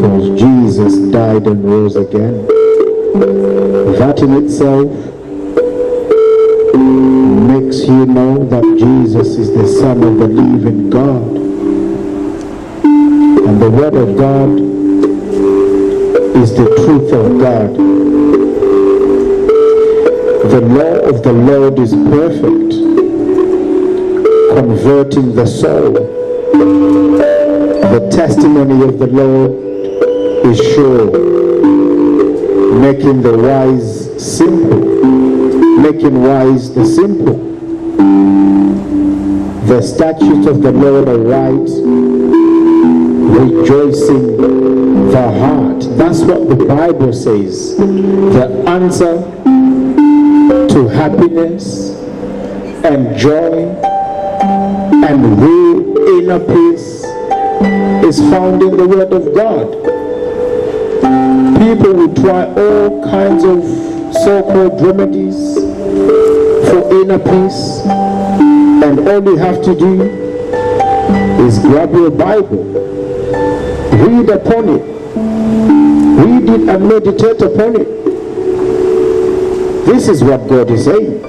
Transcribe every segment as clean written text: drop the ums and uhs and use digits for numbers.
because Jesus died and rose again. That in itself makes you know that Jesus is the Son of the living God. And the Word of God is the truth of God. The law of the Lord is perfect, converting the soul. The testimony of the Lord is sure, making the wise simple, making wise the simple. The statutes of the Lord are right, rejoicing the heart. That's what the Bible says. The answer to happiness and joy and real inner peace is found in the Word of God. People will try all kinds of so-called remedies for inner peace, and all you have to do is grab your Bible, read upon it, read it and meditate upon it. This is what God is saying.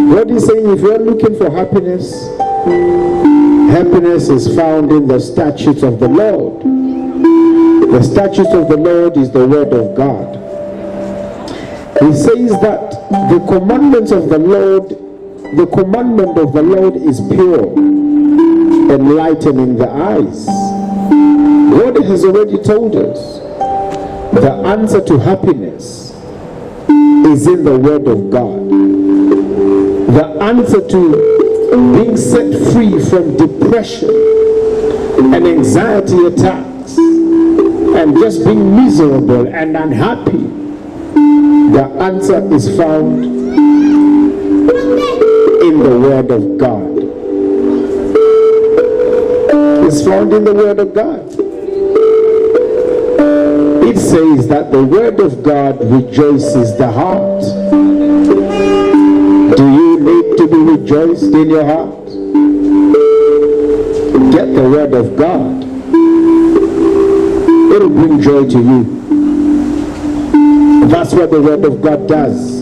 God is saying if you're looking for happiness, happiness is found in the statutes of the Lord. The statutes of the Lord is the Word of God. He says that the commandments of the Lord, the commandment of the Lord is pure, enlightening the eyes. God has already told us the answer to happiness is in the Word of God. The answer to being set free from depression and anxiety attacks and just being miserable and unhappy, the answer is found in the Word of God. It's found in the Word of God. It says that the Word of God rejoices the heart. Do you need to be rejoiced in your heart? Get the Word of God. It'll bring joy to you. That's what the Word of God does.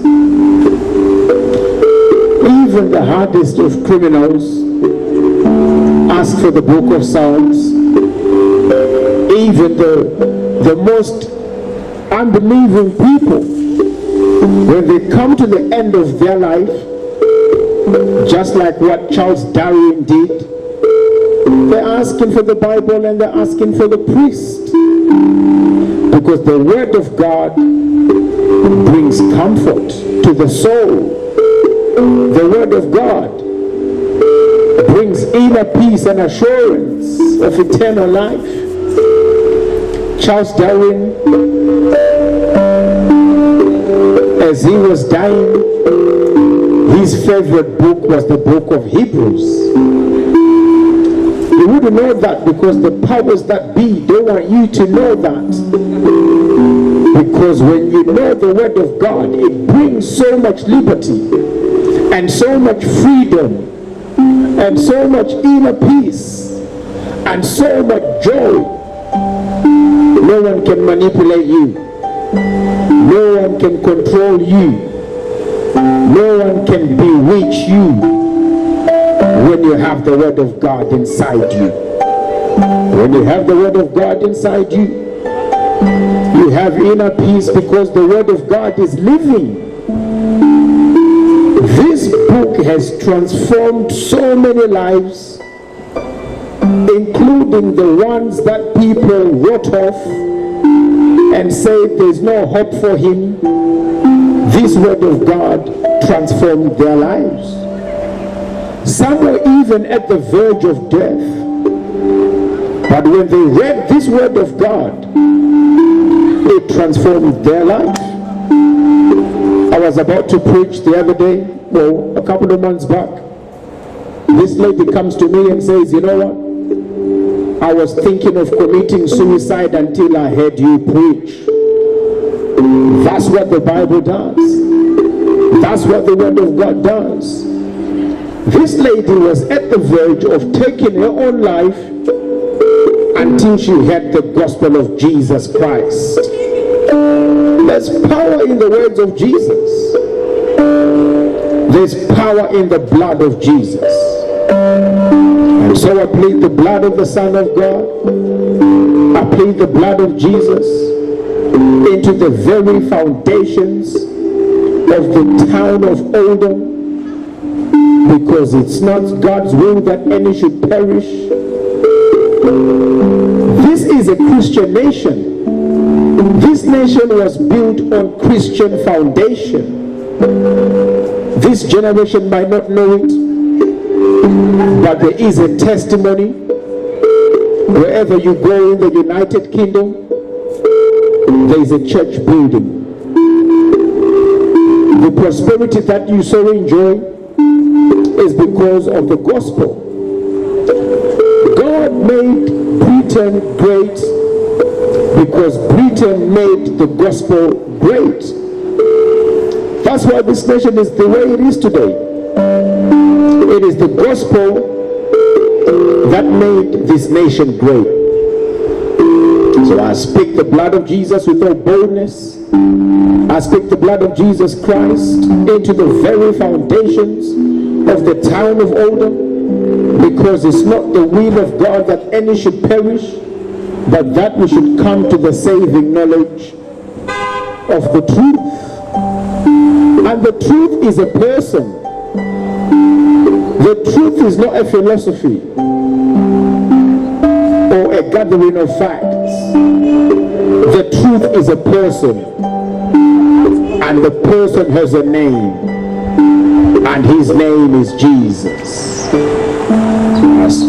Even the hardest of criminals ask for the book of Psalms. Even the most unbelieving people, when they come to the end of their life, just like what Charles Darwin did, they're asking for the Bible and they're asking for the priest, because the Word of God brings comfort to the soul. The Word of God brings inner peace and assurance of eternal life. Charles Darwin, as he was dying, his favorite book was the book of Hebrews. You wouldn't know that because the powers that be don't want you to know that. Because when you know the Word of God, it brings so much liberty and so much freedom and so much inner peace and so much joy. No one can manipulate you. No one can control you. No one can bewitch you when you have the Word of God inside you. When you have the Word of God inside you, you have inner peace because the Word of God is living. This book has transformed so many lives, including the ones that people wrote off and said there's no hope for him. This Word of God transformed their lives. Some were even at the verge of death. But when they read this Word of God, it transformed their life. I was about to preach the other day, well, a couple of months back. This lady comes to me and says, you know what? I was thinking of committing suicide until I heard you preach. That's what the Bible does. That's what the Word of God does. This lady was at the verge of taking her own life until she heard the gospel of Jesus Christ. There's power in the words of Jesus. There's power in the blood of Jesus. And so I plead the blood of the Son of God. I plead the blood of Jesus into the very foundations of the town of Oldham, because it's not God's will that any should perish. This is a Christian nation. This nation was built on Christian foundation. This generation might not know it, but there is a testimony. Wherever you go in the United Kingdom, there is a church building. The prosperity that you so enjoy is because of the gospel. God made Britain great because Britain made the gospel great. That's why this nation is the way it is today. It is the gospel that made this nation great. So I speak the blood of Jesus with all boldness. I speak the blood of Jesus Christ into the very foundations of the town of Oldham, because it's not the will of God that any should perish, but that we should come to the saving knowledge of the truth. And the truth is a person. The truth is not a philosophy or a gathering of facts. The truth is a person, and the person has a name, and his name is Jesus. Yes.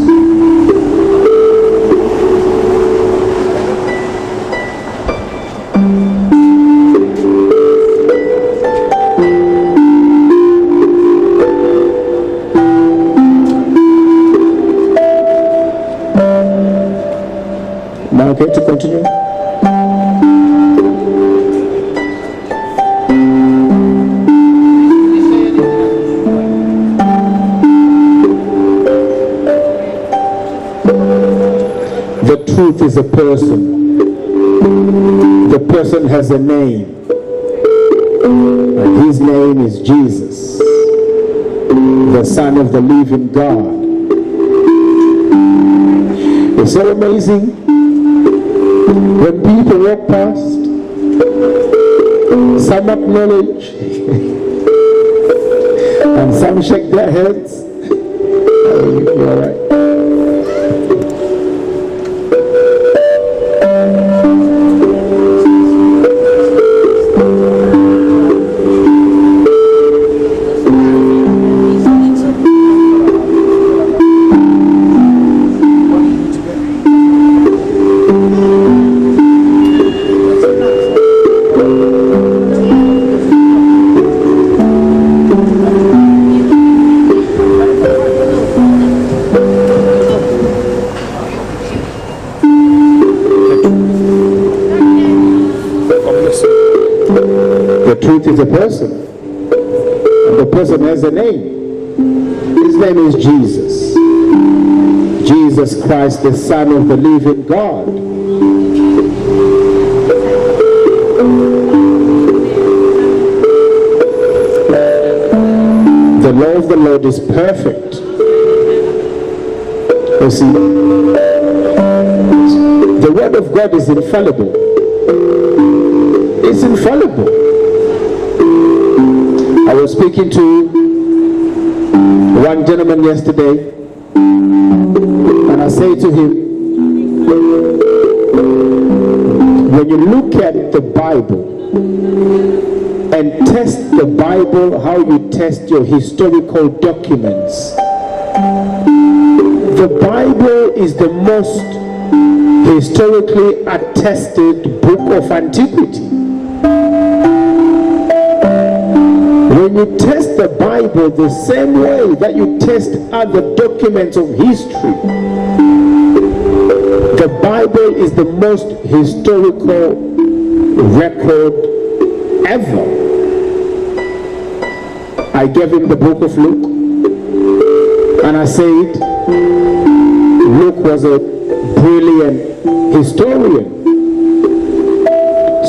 Now, okay, to continue. The truth is a person. The person has a name, and his name is Jesus, the Son of the living God. It's so amazing when people walk past, some acknowledge and some shake their heads. You're all right. The truth is a person, and the person has a name. His name is Jesus. Jesus Christ, the Son of the living God. The law of the Lord is perfect. You see, the word of God is infallible. It's infallible. I was speaking to one gentleman yesterday, and I say to him, when you look at the Bible and test the Bible how you test your historical documents, the Bible is the most historically attested book of antiquity. When you test the Bible the same way that you test other documents of history, the Bible is the most historical record ever. I gave him the book of Luke, and I said Luke was a brilliant historian.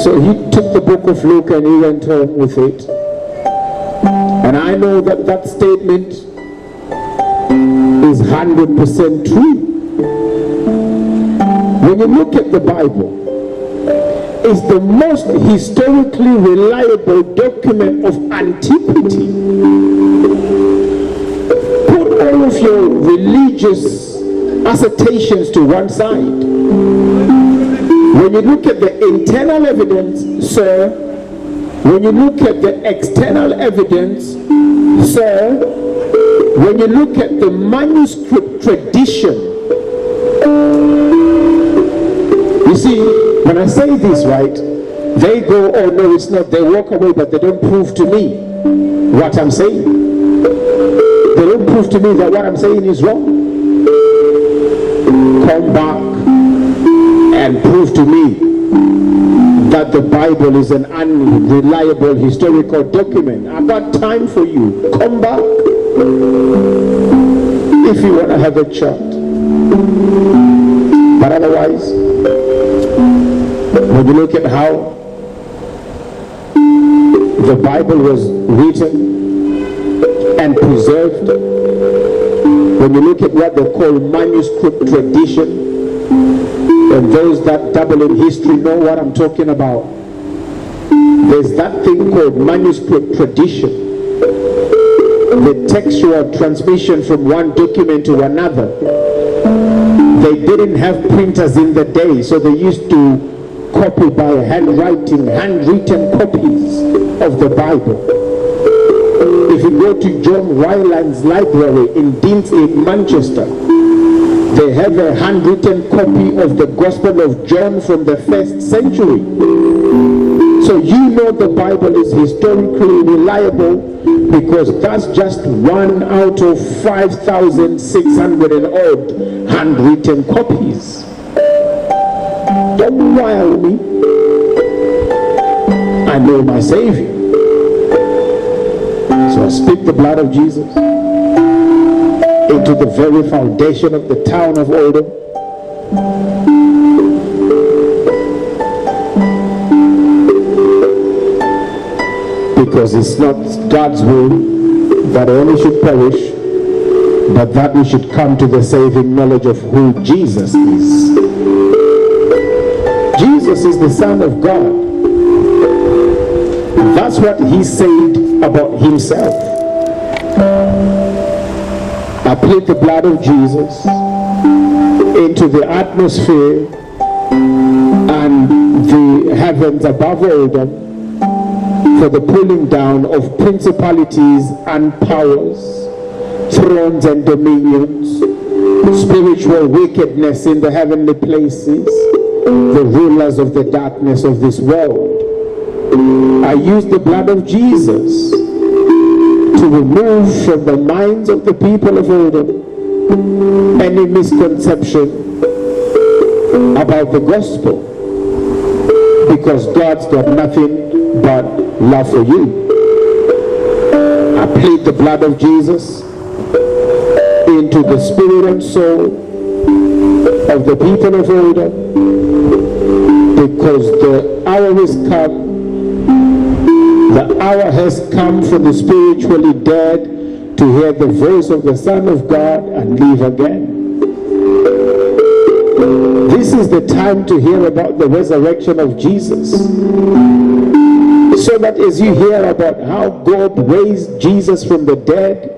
So he took the book of Luke and he went home with it. And I know that that statement is 100% true. When you look at the Bible, it's the most historically reliable document of antiquity. Put all of your religious assertions to one side. When you look at the internal evidence, sir, when you look at the external evidence, sir, when you look at the manuscript tradition, you see, when I say this, right, they go, oh no, it's not, they walk away, but they don't prove to me what I'm saying. They don't prove to me that what I'm saying is wrong. Come back and prove to me that the Bible is an unreliable historical document. I've got time for you. Come back if you want to have a chat. But otherwise, when you look at how the Bible was written and preserved, when you look at what they call manuscript tradition, and those that dabble in history know what I'm talking about. There's that thing called manuscript tradition. The textual transmission from one document to another. They didn't have printers in the day, so they used to copy by handwriting, handwritten copies of the Bible. If you go to John Ryland's library in Deans in Manchester, they have a handwritten copy of the Gospel of John from the 1st century. So you know the Bible is historically reliable because that's just 1 out of 5,600 and odd handwritten copies. Don't wile me. I know my Savior. So I speak the blood of Jesus into the very foundation of the town of Oldham. Because it's not God's will that any should perish, but that we should come to the saving knowledge of who Jesus is. Jesus is the Son of God. That's what he said about himself. I plead the blood of Jesus into the atmosphere and the heavens above Oldham for the pulling down of principalities and powers, thrones and dominions, spiritual wickedness in the heavenly places, the rulers of the darkness of this world. I use the blood of Jesus to remove from the minds of the people of Oldham any misconception about the gospel, because God's got nothing but love for you. I plead the blood of Jesus into the spirit and soul of the people of Oldham, because the hour is come. The hour has come for the spiritually dead to hear the voice of the Son of God and live again. This is the time to hear about the resurrection of Jesus, so that as you hear about how God raised Jesus from the dead,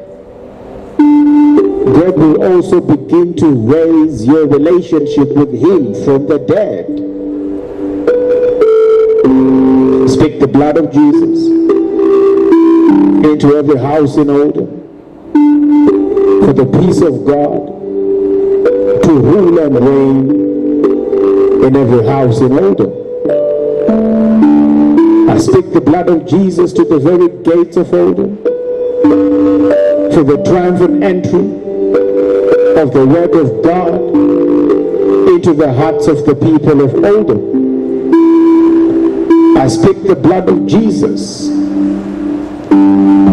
God will also begin to raise your relationship with him from the dead. Speak the blood of Jesus into every house in Oldham for the peace of God to rule and reign in every house in Oldham. I speak the blood of Jesus to the very gates of Oldham for the triumphant entry of the word of God into the hearts of the people of Oldham. I speak the blood of Jesus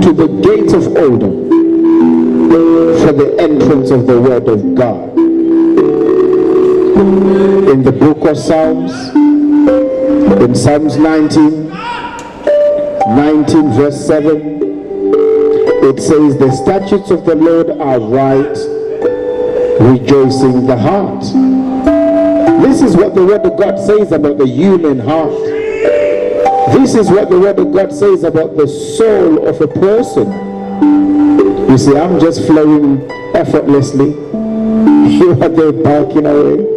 to the gates of Oldham for the entrance of the word of God. In the book of Psalms, in Psalms 19 verse 7, it says, the statutes of the Lord are right, rejoicing the heart. This is what the word of God says about the human heart. This is what the word of God says about the soul of a person. You see, I'm just flowing effortlessly. You are there barking away.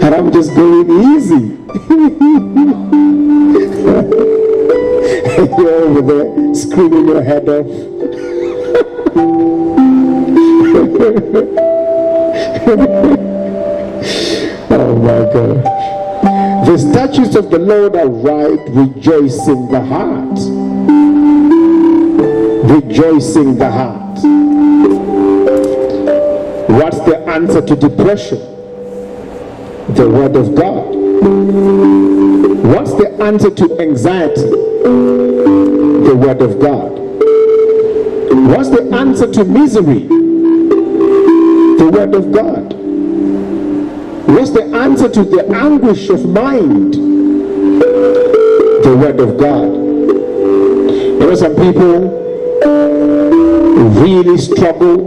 And I'm just going easy. You're over there screaming your head off. Oh my God. The statutes of the Lord are right, rejoicing the heart. Rejoicing the heart. What's the answer to depression? The word of God. What's the answer to anxiety? The word of God. What's the answer to misery? The word of God. What's the answer to the anguish of mind? The word of God. You know, some people really struggle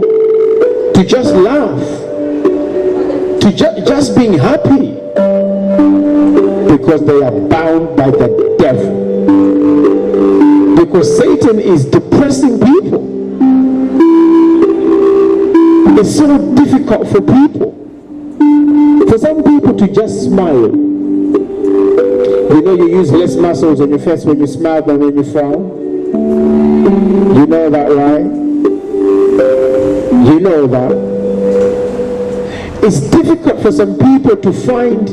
to just laugh, to just being happy, because they are bound by the devil. Because Satan is depressing people. It's so difficult for people. For some people to just smile. You know, you use less muscles on your face when you smile than when you frown. You know that, right? You know that. It's difficult for some people to find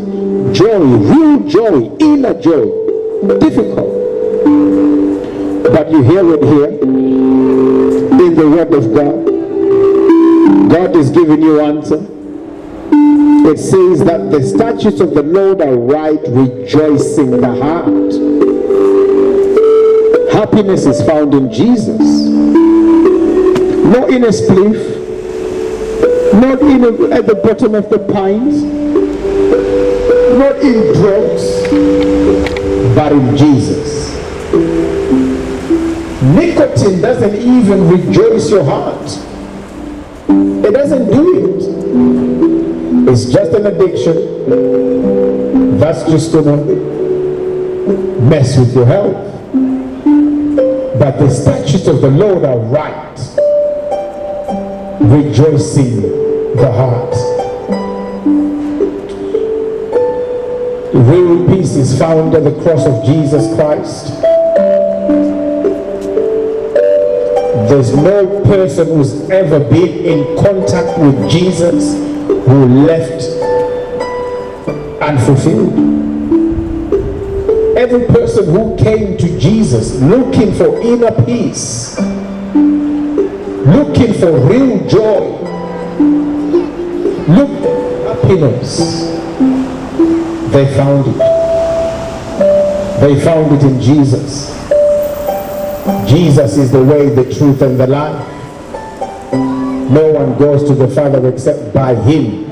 joy, real joy, inner joy. Difficult. But you hear it here in the word of God. God is giving you answer. It says that the statutes of the Lord are right, rejoicing the heart. Happiness is found in Jesus. Not in a spliff, not at the bottom of the pines, not in drugs, but in Jesus. Nicotine doesn't even rejoice your heart. It doesn't do it. It's just an addiction. That's just gonna mess with your health. But the statutes of the Lord are right, rejoicing the heart. Real peace is found at the cross of Jesus Christ. There's no person who's ever been in contact with Jesus who left unfulfilled. Every person who came to Jesus looking for inner peace, looking for real joy, looking for happiness, they found it. They found it in Jesus. Jesus is the way, the truth, and the life. No one goes to the Father except by Him.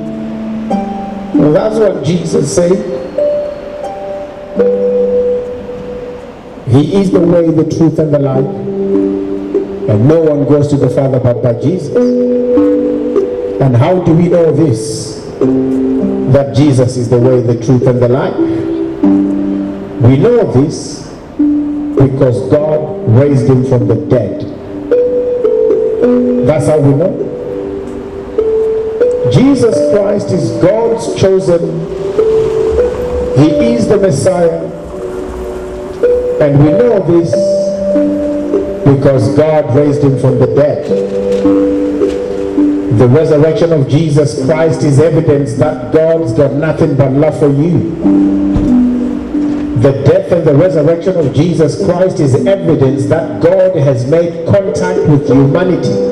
Well, that's what Jesus said. He is the way, the truth, and the life. And no one goes to the Father but by Jesus. And how do we know this? That Jesus is the way, the truth, and the life. We know this because God raised Him from the dead. That's how we know. Jesus Christ is God's chosen. He is the Messiah. And we know this because God raised Him from the dead. The resurrection of Jesus Christ is evidence that God's got nothing but love for you. The death and the resurrection of Jesus Christ is evidence that God has made contact with humanity.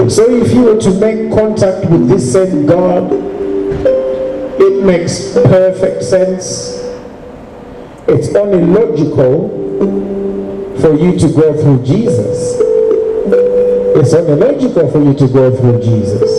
And so if you were to make contact with this same God, it makes perfect sense. It's only logical for you to go through Jesus. It's only logical for you to go through Jesus.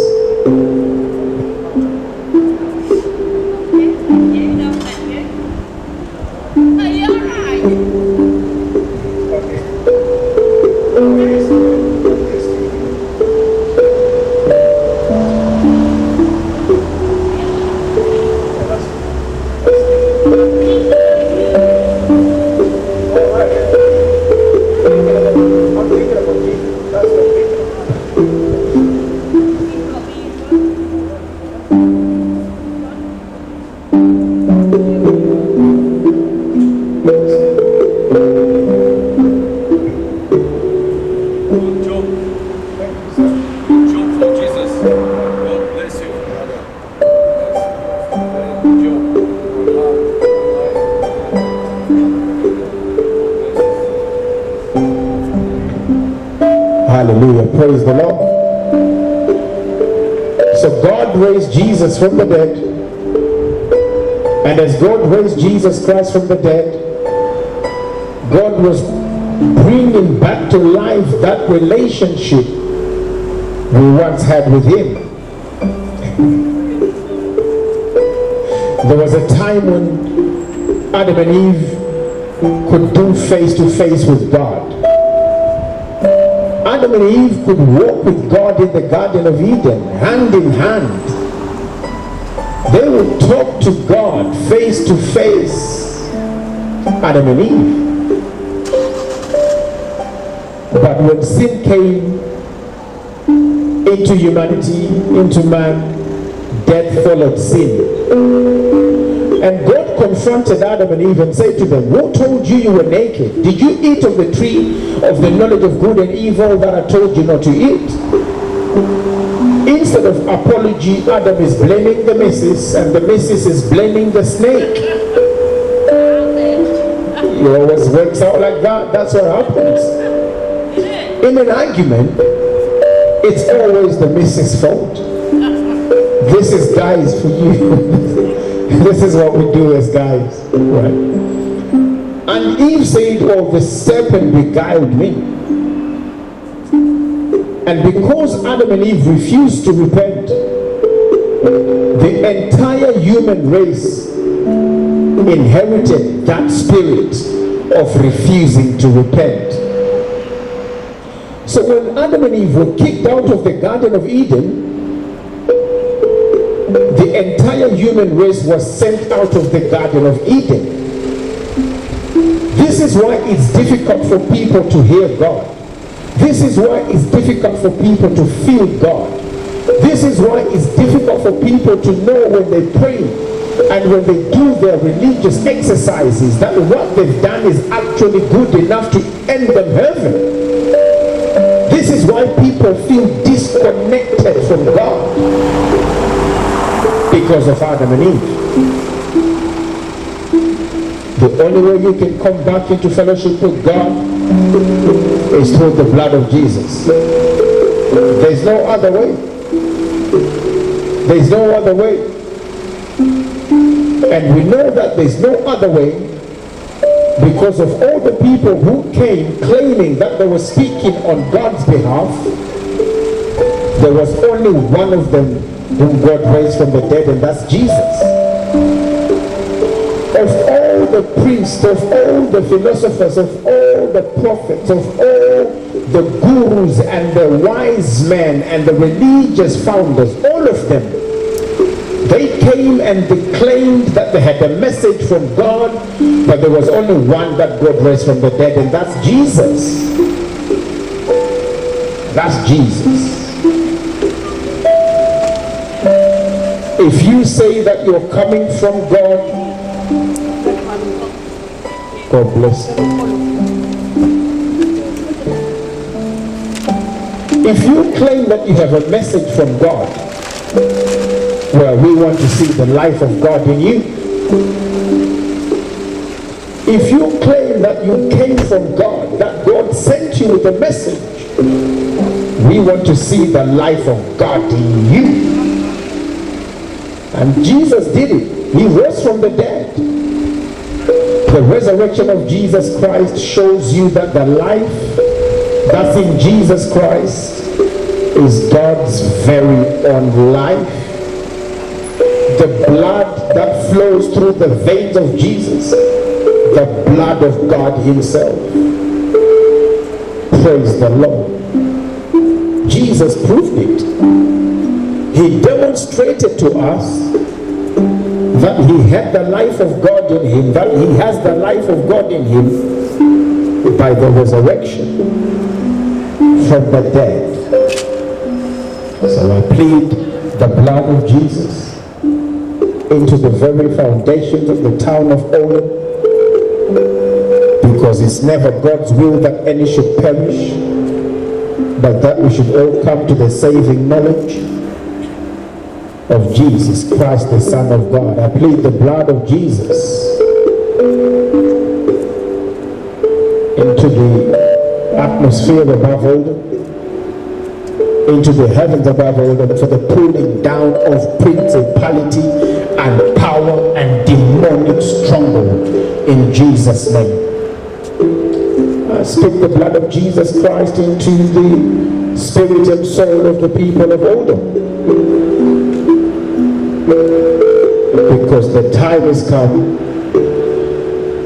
Hallelujah. Praise the Lord. So God raised Jesus from the dead. And as God raised Jesus Christ from the dead, God was bringing back to life that relationship we once had with Him. There was a time when Adam and Eve could do face to face with God. Adam and Eve could walk with God in the Garden of Eden, hand in hand. They would talk to God face to face, Adam and Eve. But when sin came into humanity, into man, death followed sin. And God confronted Adam and Eve and said to them, who told you you were naked? Did you eat of the tree of the knowledge of good and evil that I told you not to eat? Instead of apology, Adam is blaming the missus, and the missus is blaming the snake. It always works out like that. That's what happens. In an argument, it's always the missus' fault. This is guys for you. This is what we do as guys, right? And Eve said, oh, the serpent beguiled me. And because Adam and Eve refused to repent, the entire human race inherited that spirit of refusing to repent. So when Adam and Eve were kicked out of the Garden of Eden, the entire human race was sent out of the Garden of Eden. This is why it's difficult for people to hear God. This is why it's difficult for people to feel God. This is why it's difficult for people to know when they pray and when they do their religious exercises that what they've done is actually good enough to end them heaven. This is why people feel disconnected from God. Because of Adam and Eve. The only way you can come back into fellowship with God is through the blood of Jesus. There's no other way. There's no other way. And we know that there's no other way because of all the people who came claiming that they were speaking on God's behalf. There was only one of them whom God raised from the dead, and that's Jesus. Of all the priests, of all the philosophers, of all the prophets, of all the gurus and the wise men and the religious founders, all of them, they came and they claimed that they had a message from God, but there was only one that God raised from the dead, and that's Jesus. That's Jesus. If you say that you're coming from God, God bless you. If you claim that you have a message from God, well, we want to see the life of God in you. If you claim that you came from God, that God sent you with a message, we want to see the life of God in you. And Jesus did it. He rose from the dead. The resurrection of Jesus Christ shows you that the life that's in Jesus Christ is God's very own life. The blood that flows through the veins of Jesus, the blood of God Himself. Praise the Lord. Jesus proved it. He demonstrated to us that He had the life of God in Him, that He has the life of God in Him by the resurrection from the dead. So I plead the blood of Jesus into the very foundations of the town of Owen, because it's never God's will that any should perish, but that we should all come to the saving knowledge of Jesus Christ, the Son of God. I plead the blood of Jesus into the atmosphere above all, into the heavens above Odom for the pulling down of principality and power and demonic stronghold in Jesus' name. Speak the blood of Jesus Christ into the spirit and soul of the people of Odom, because the time has come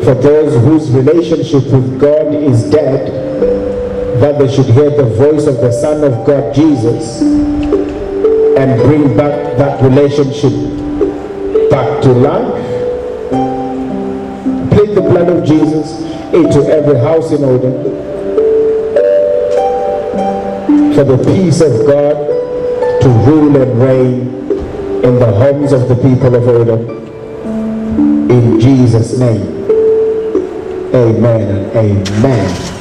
for those whose relationship with God is dead, that they should hear the voice of the Son of God, Jesus, and bring back that relationship back to life. Plead the blood of Jesus into every house in Odom, for the peace of God to rule and reign in the homes of the people of Odom. In Jesus' name, amen and amen.